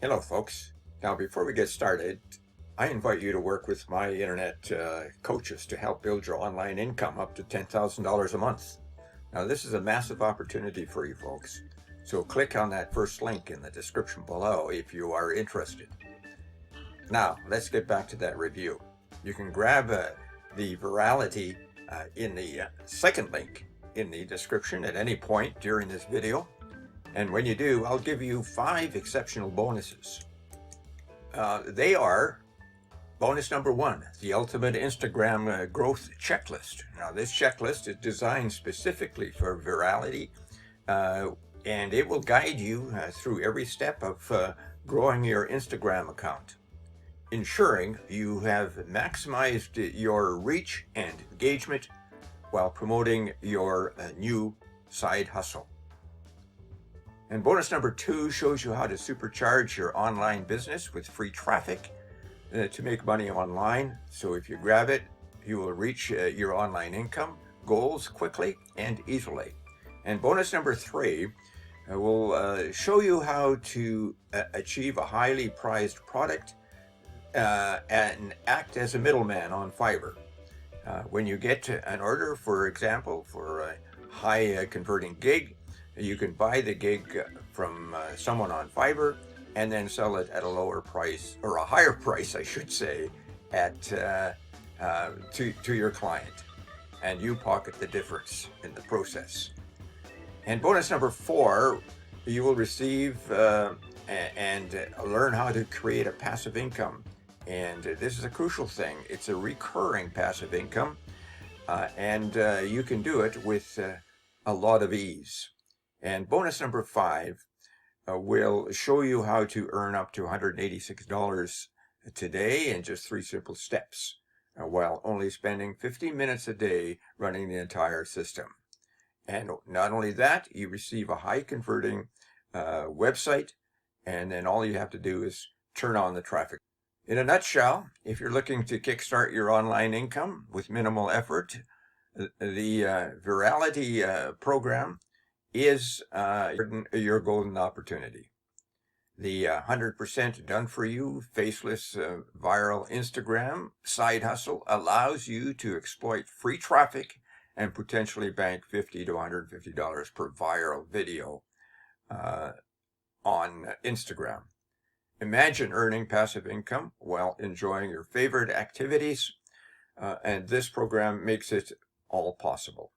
Hello, folks. Now, before we get started, I invite you to work with my internet coaches to help build your online income up to $10,000 a month. Now, this is a massive opportunity for you folks. So click on that first link in the description below if you are interested. Now, let's get back to that review. You can grab the Viraliti in the second link in the description at any point during this video. And when you do, I'll give you 5 exceptional bonuses. They are bonus number 1, the ultimate Instagram growth checklist. Now, this checklist is designed specifically for Viraliti, and it will guide you through every step of growing your Instagram account, ensuring you have maximized your reach and engagement while promoting your new side hustle. And bonus number 2 shows you how to supercharge your online business with free traffic to make money online. So if you grab it, you will reach your online income goals quickly and easily. And bonus number 3 will show you how to achieve a highly prized product and act as a middleman on Fiverr. When you get an order, for example, for a high converting gig, you can buy the gig from someone on Fiverr and then sell it at a lower price, or a higher price, I should say, to your client, and you pocket the difference in the process. And bonus number 4, you will receive and learn how to create a passive income. And this is a crucial thing. It's a recurring passive income, and you can do it with a lot of ease. And bonus number 5 will show you how to earn up to $186 today in just 3 simple steps, while only spending 15 minutes a day running the entire system. And not only that, you receive a high converting website, and then all you have to do is turn on the traffic. In a nutshell, if you're looking to kickstart your online income with minimal effort, the Viraliti program is your golden opportunity. The 100% done for you, faceless, viral Instagram side hustle allows you to exploit free traffic and potentially bank $50 to $150 per viral video on Instagram. Imagine earning passive income while enjoying your favorite activities, and this program makes it all possible.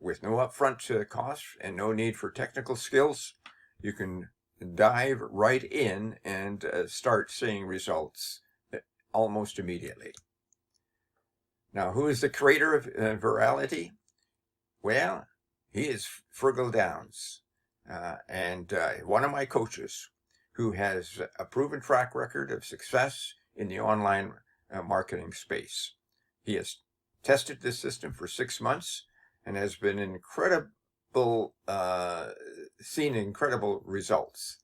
With no upfront costs and no need for technical skills, you can dive right in and start seeing results almost immediately. Now, who is the creator of Viraliti? Well, he is Fergal Downs, and one of my coaches who has a proven track record of success in the online marketing space. He has tested this system for 6 months and has been seen incredible results,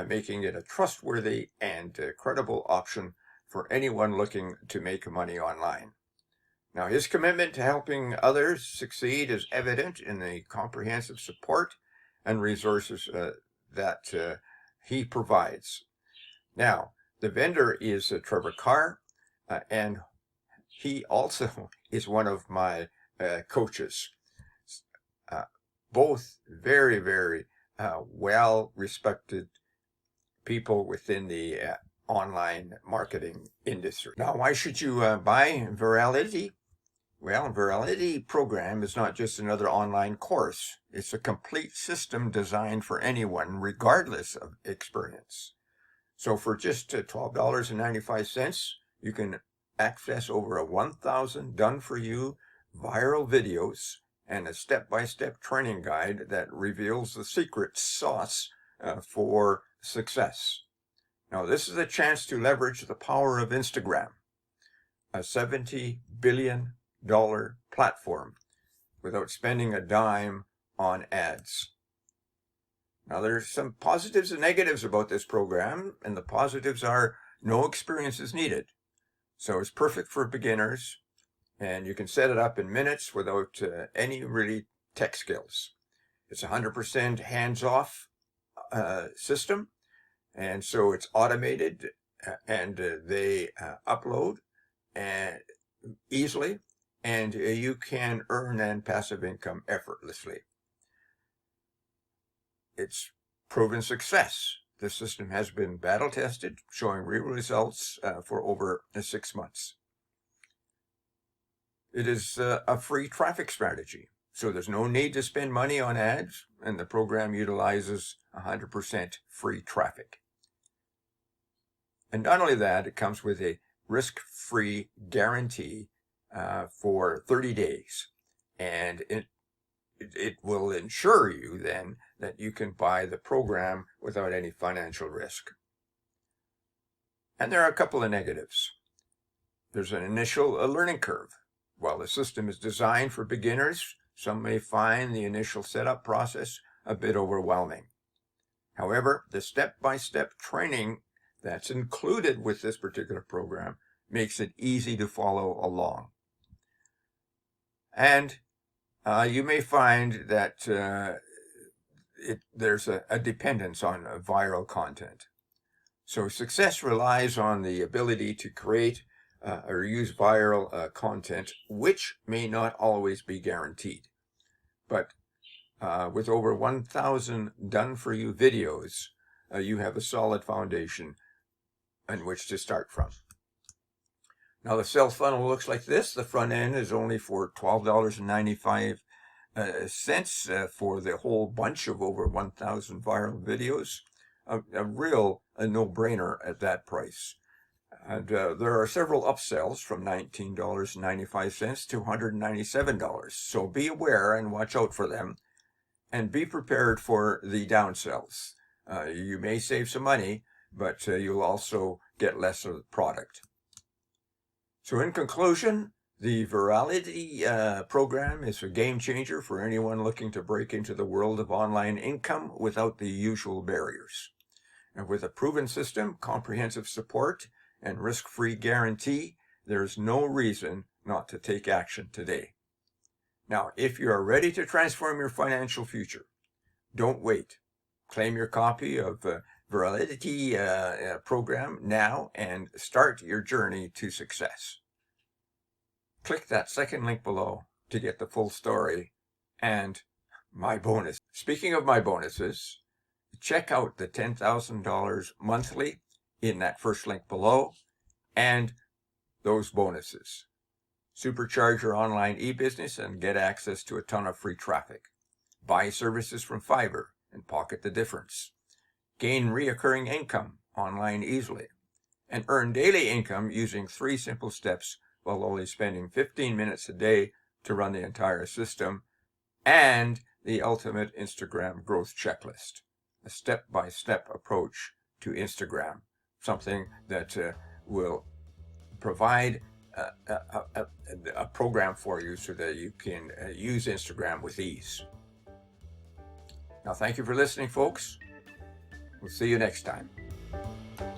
making it a trustworthy and credible option for anyone looking to make money online. Now, his commitment to helping others succeed is evident in the comprehensive support and resources that he provides. Now, the vendor is Trevor Carr, and he also is one of my coaches. Both very, very well-respected people within the online marketing industry. Now, why should you buy Viraliti? Well, Viraliti program is not just another online course. It's a complete system designed for anyone, regardless of experience. So for just $12.95, you can access over 1,000 done-for-you viral videos and a step-by-step training guide that reveals the secret sauce for success. Now, this is a chance to leverage the power of Instagram, a $70 billion platform, without spending a dime on ads. Now, there's some positives and negatives about this program, and the positives are no experience is needed. So it's perfect for beginners, and you can set it up in minutes without any really tech skills. It's 100% hands-off system, And so it's automated, and they upload and easily, and you can earn and passive income effortlessly. It's proven success. The system has been battle tested, showing real results for over 6 months. It is a free traffic strategy, so there's no need to spend money on ads, and the program utilizes 100% free traffic. And not only that, it comes with a risk-free guarantee for 30 days, and it will ensure you then that you can buy the program without any financial risk. And there are a couple of negatives. There's an initial learning curve. While the system is designed for beginners, some may find the initial setup process a bit overwhelming. However, the step-by-step training that's included with this particular program makes it easy to follow along. And you may find that there's a dependence on viral content. So success relies on the ability to create or use viral content, which may not always be guaranteed. But with over 1,000 done-for-you videos, you have a solid foundation on which to start from. Now the sales funnel looks like this. The front end is only for $12.95 for the whole bunch of over 1,000 viral videos. A real no-brainer at that price. And there are several upsells from $19.95 to $197. So be aware and watch out for them, and be prepared for the downsells. You may save some money, but you'll also get less of the product. So in conclusion, the Viraliti program is a game changer for anyone looking to break into the world of online income without the usual barriers. And with a proven system, comprehensive support, and risk-free guarantee, there's no reason not to take action today. Now, if you are ready to transform your financial future, don't wait. Claim your copy of Viraliti program now and start your journey to success. Click that second link below to get the full story and my bonus. Speaking of my bonuses, check out the $10,000 monthly in that first link below and those bonuses. Supercharge your online e-business and get access to a ton of free traffic. Buy services from Fiverr and pocket the difference. Gain reoccurring income online easily. And earn daily income using 3 simple steps while only spending 15 minutes a day to run the entire system. And the ultimate Instagram growth checklist. A step-by-step approach to Instagram. Something that will provide a program for you so that you can use Instagram with ease. Now, thank you for listening, folks. We'll see you next time.